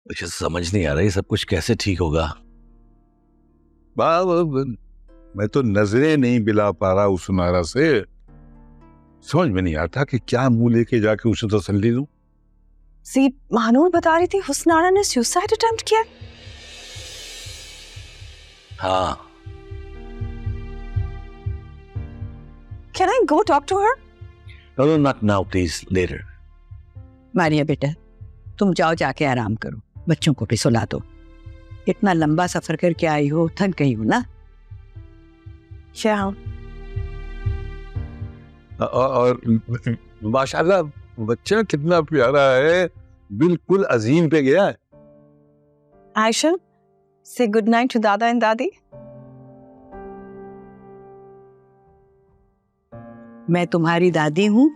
मुझे समझ नहीं आ रहा ये सब कुछ कैसे ठीक होगा। मैं तो नजरें नहीं मिला पा रहा उस नारा से। समझ में नहीं आता कि क्या मुंह लेके जाके उसे तसल्ली दूं। सी महानूर बता रही थी हुस्नारा ने सुसाइड अटेम्प्ट किया। हाँ। Can I go talk to her? No, not now, please. Later. Maria बेटा, तुम जाओ जाके आराम करो, बच्चों को भी सुला दो। इतना लंबा सफर करके आई हो, थक गई हो ना। Yeah. और माशाल्लाह बच्चा कितना प्यारा है, बिल्कुल अजीम पे गया है। Aisha, say good night to Dada and Dadi. मैं तुम्हारी दादी हूँ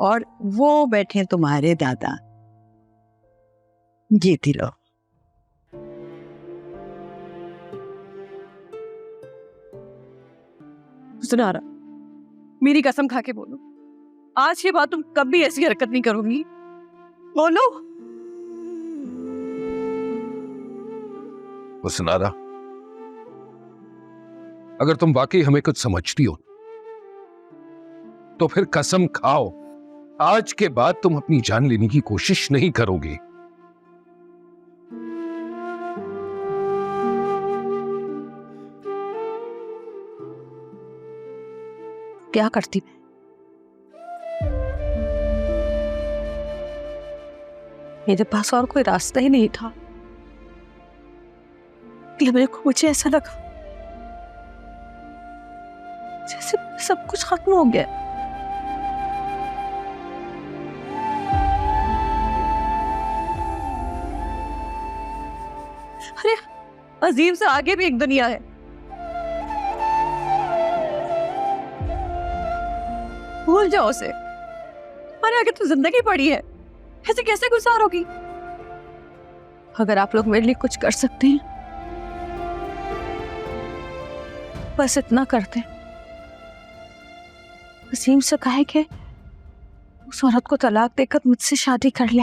और वो बैठे तुम्हारे दादा। जीती रहो। हुस्नारा, मेरी कसम खा के बोलो, आज के बाद तुम कभी ऐसी हरकत नहीं करोगी। बोलो। हुस्नारा, अगर तुम वाकई हमें कुछ समझती हो तो फिर कसम खाओ, आज के बाद तुम अपनी जान लेने की कोशिश नहीं करोगे। क्या करती मैं? मेरे पास और कोई रास्ता ही नहीं था। मुझे ऐसा लगा जैसे सब कुछ खत्म हो गया। अरे अजीम से आगे भी एक दुनिया है। भूल जाओ उसे। अरे आगे तो जिंदगी पड़ी है, ऐसे कैसे गुजारोगी? अगर आप लोग मेरे लिए कुछ कर सकते हैं, बस इतना करते हैं। वसीम से कहे कि उस औरत को तलाक देकर मुझसे शादी कर ले।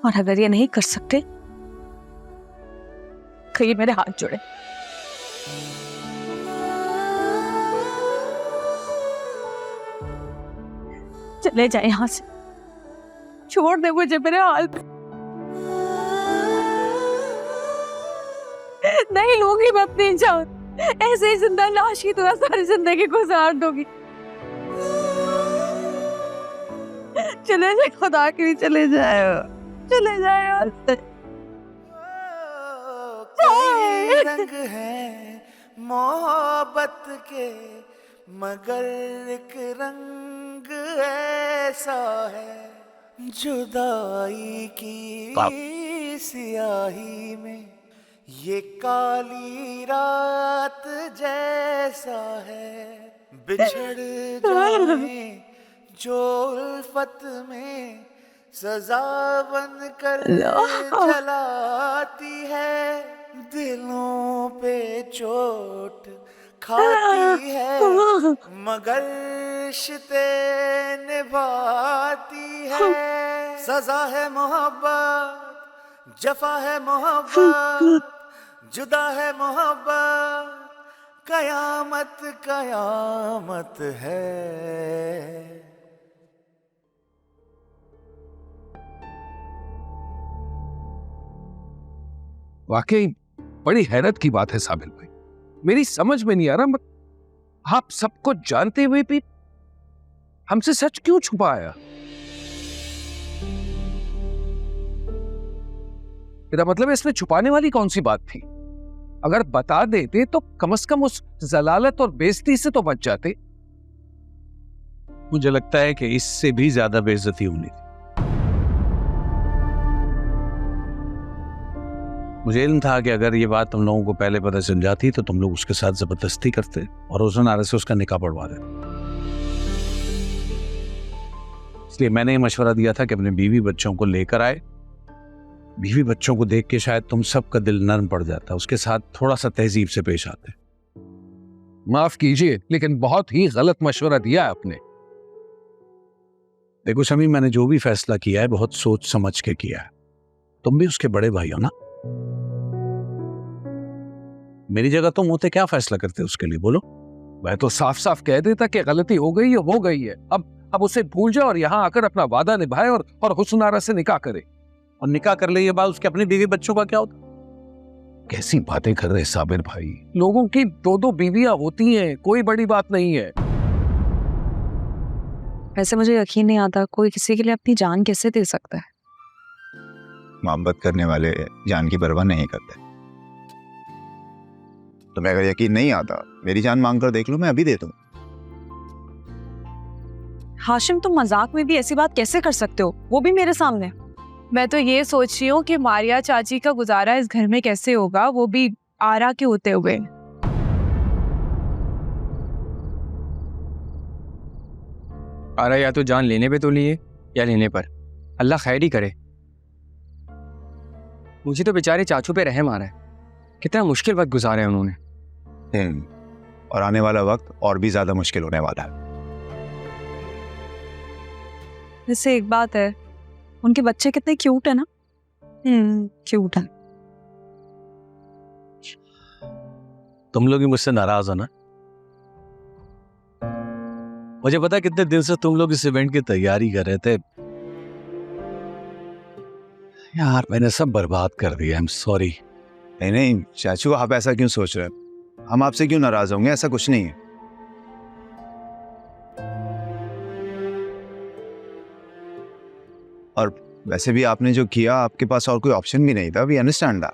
और अगर ये नहीं कर सकते तो ये मेरे हाथ जोड़े। चले जाए यहां से, छोड़ दे मुझे मेरे हाल पे। नहीं लूंगी मैं अपनी जान, ऐसे ही जिंदा लाश की तरह सारी जिंदगी गुजार दूंगी। चले जाए, खुदा के लिए चले जाए, चले जाए। कई रंग हैं मोहब्बत के, मगर एक रंग ऐसा है जुदाई की सियाही में, ये काली रात जैसा है। बिछड़ जाए जो उल्फत में सजा बन कर जलाती है, दिलों पे चोट खाती है, मगर रिश्ते निभाती है। सजा है मोहब्बत, जफा है मोहब्बत, जुदा है मोहब्बत, कयामत कयामत है। वाकई बड़ी हैरत की बात है साबिल भाई, मेरी समझ में नहीं आ रहा, आप सब कुछ जानते हुए भी हमसे सच क्यों छुपाया? मेरा मतलब है इसमें छुपाने वाली कौन सी बात थी? अगर बता देते तो कम से कम उस जलालत और बेइज्जती से तो बच जाते। मुझे लगता है कि इससे भी ज्यादा बेइज्जती होनी थी। मुझे इल्म था कि अगर ये बात तुम लोगों को पहले पता चल जाती तो तुम लोग उसके साथ जबरदस्ती करते और उस नारे से उसका निकाह पढ़वा देते। इसलिए मैंने ये मशवरा दिया था कि अपने बीवी बच्चों को लेकर आए। बीवी बच्चों को देख के शायद तुम सबका दिल नरम पड़ जाता, उसके साथ थोड़ा सा तहजीब से पेश आते। माफ कीजिए, लेकिन बहुत ही गलत मशवरा दिया आपने। देखो शमी, मैंने जो भी फैसला किया है बहुत सोच समझ के किया है। तुम भी उसके बड़े भाई हो ना। मेरी जगह तुम होते क्या फैसला करते उसके लिए, बोलो। मैं तो साफ साफ कह देता कि गलती हो गई है। अब उसे भूल जाए और यहाँ आकर अपना वादा निभाए और हुस्नारा से निकाह करे। और निकाह कर ले, ये बात उसके अपनी बीवी बच्चों का क्या होता? कैसी बातें कर रहे साबिर भाई, लोगों की 2-2 बीवियां होती हैं, कोई बड़ी बात नहीं है। वैसे मुझे यकीन नहीं आता कोई किसी के लिए अपनी जान कैसे दे सकता है। मोहब्बत करने वाले जान की परवाह नहीं करते। तुम्हें अगर यकीन नहीं आता, मेरी जान मांग कर देख लो, मैं अभी दे दूं। हाशिम, तुम मजाक में भी ऐसी बात कैसे कर सकते हो, वो भी मेरे सामने। मैं तो ये सोच रही हूँ कि मारिया चाची का गुजारा इस घर में कैसे होगा, वो भी आरा के होते हुए। आरा या तो जान लेने पे तो लिए या लेने पर, अल्लाह खैर ही करे। मुझे तो बेचारे चाचू पे रहम आ रहा है, कितना मुश्किल वक्त गुजारा है उन्होंने। और आने वाला वक्त और भी ज्यादा मुश्किल होने वाला है। वैसे एक बात है, उनके बच्चे कितने क्यूट है ना। क्यूट है। तुम लोग ही मुझसे नाराज हो ना। मुझे पता है कितने दिन से तुम लोग इस इवेंट की तैयारी कर रहे थे। यार मैंने सब बर्बाद कर दिया। I am sorry. नहीं चाचू, आप ऐसा क्यों सोच रहे हैं? हम आपसे क्यों नाराज होंगे? ऐसा कुछ नहीं है। और वैसे भी आपने जो किया, आपके पास और कोई ऑप्शन भी नहीं था। We understand that.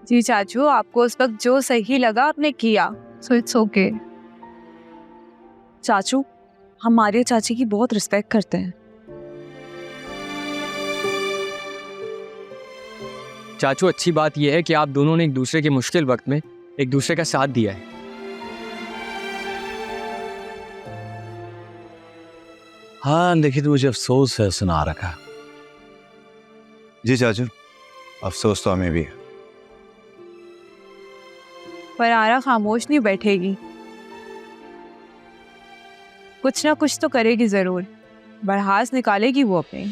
जी चाचू, आपको उस वक्त जो सही लगा आपने किया, सो इट्स ओके। चाचू, हम मारिया चाची की बहुत रिस्पेक्ट करते हैं। चाचू, अच्छी बात यह है कि आप दोनों ने एक दूसरे के मुश्किल वक्त में एक दूसरे का साथ दिया है। हाँ, लेकिन मुझे अफसोस है सुना रखा। जी चाचू, अफसोस तो हमें भी है। पर आरा खामोश नहीं बैठेगी, कुछ ना कुछ तो करेगी जरूर। बरहास निकालेगी वो अपने।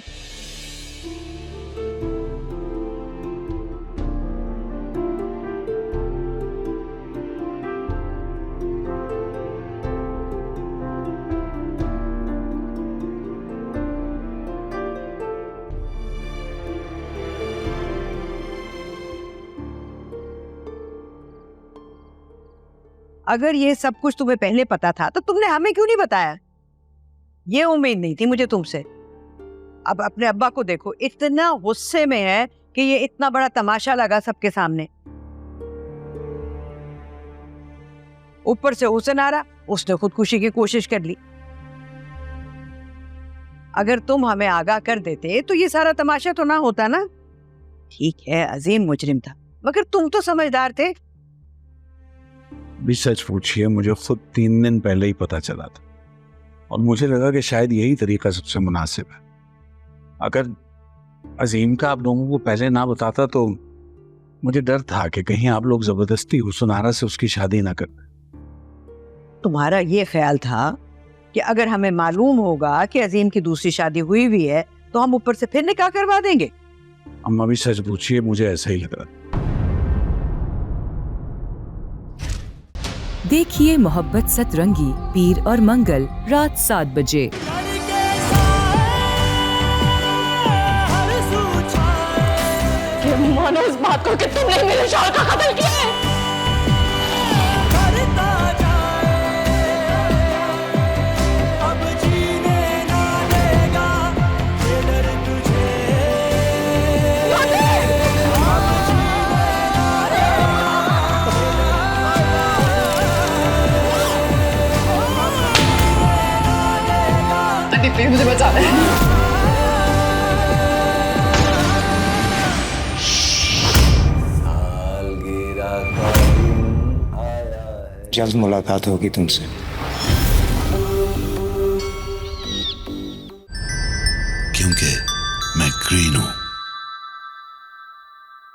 अगर ये सब कुछ तुम्हें पहले पता था तो तुमने हमें क्यों नहीं बताया? ये उम्मीद नहीं थी मुझे तुमसे। अब अपने अब्बा को देखो, इतना गुस्से में है कि ये इतना बड़ा तमाशा लगा सबके सामने। ऊपर से हुसन आ रहा, उसने खुदकुशी की कोशिश कर ली। अगर तुम हमें आगाह कर देते तो ये सारा तमाशा तो ना होता ना। ठीक है, अजीम मुजरिम था, मगर तुम तो समझदार थे। भी सच पूछिए, मुझे खुद 3 दिन पहले ही पता चला था और मुझे लगा कि शायद यही तरीका सबसे मुनासिब है। अगर अजीम का आप लोगों को पहले ना बताता तो मुझे डर था कि कहीं आप लोग जबरदस्ती हुस्नारा से उसकी शादी ना करते। तुम्हारा ये ख्याल था कि अगर हमें मालूम होगा कि अजीम की दूसरी शादी हुई हुई है तो हम ऊपर से फिर निकाह करवा देंगे। अम्मा भी सच पूछिए, मुझे ऐसा ही लग रहा। देखिए मोहब्बत सतरंगी पीर और मंगल रात 7 बजे। मानो इस बात को कि तुमने मेरे शौहर का कत्ल किया है। प्लीज मुझे बचा ले। जल्द मुलाकात होगी तुमसे। क्योंकि मैं ग्रीन हूं।